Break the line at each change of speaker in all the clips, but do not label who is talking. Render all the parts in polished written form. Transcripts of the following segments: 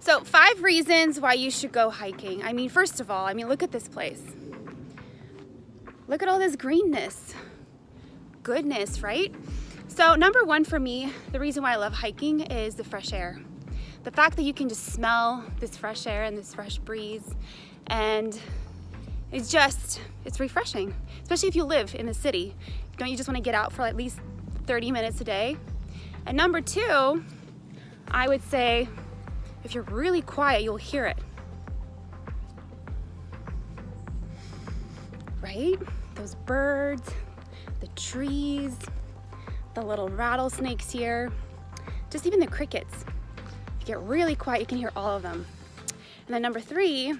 So 5 reasons why you should go hiking. I mean, first of all, look at this place. Look at all this greenness. Goodness, right? So number 1 for me, the reason why I love hiking is the fresh air. The fact that you can just smell this fresh air and this fresh breeze, and it's refreshing, especially if you live in the city. Don't you just want to get out for at least 30 minutes a day? And number 2, I would say, if you're really quiet, you'll hear it. Right? Those birds, the trees, the little rattlesnakes here, just even the crickets. If you get really quiet, you can hear all of them. And then number 3,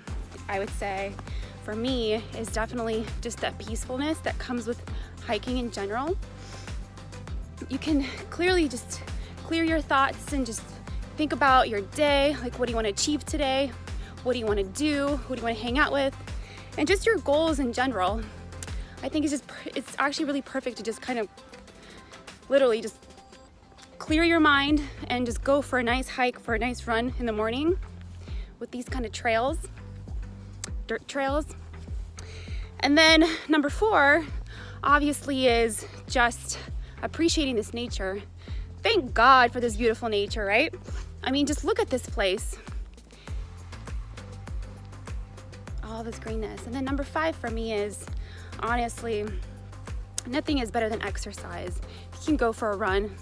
I would say, for me, is definitely just that peacefulness that comes with hiking in general. You can clearly just clear your thoughts and just think about your day, like what do you want to achieve today? What do you want to do? Who do you want to hang out with? And just your goals in general. I think it's actually really perfect to just kind of literally just clear your mind and just go for a nice hike, for a nice run in the morning with these kind of trails, dirt trails. And then number 4, obviously, is just appreciating this nature. Thank God for this beautiful nature, right? I mean, just look at this place. All this greenness. And then number 5 for me is, honestly, nothing is better than exercise. If you can go for a run,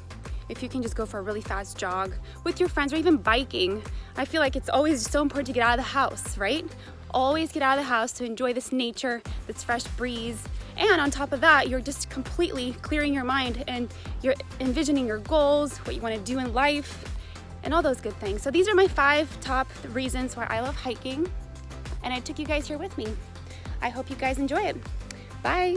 if you can just go for a really fast jog with your friends, or even biking, I feel like it's always so important to get out of the house, right? Always get out of the house to enjoy this nature, this fresh breeze. And on top of that, you're just completely clearing your mind and you're envisioning your goals, what you want to do in life, and all those good things. So these are my 5 top reasons why I love hiking. And I took you guys here with me. I hope you guys enjoy it. Bye.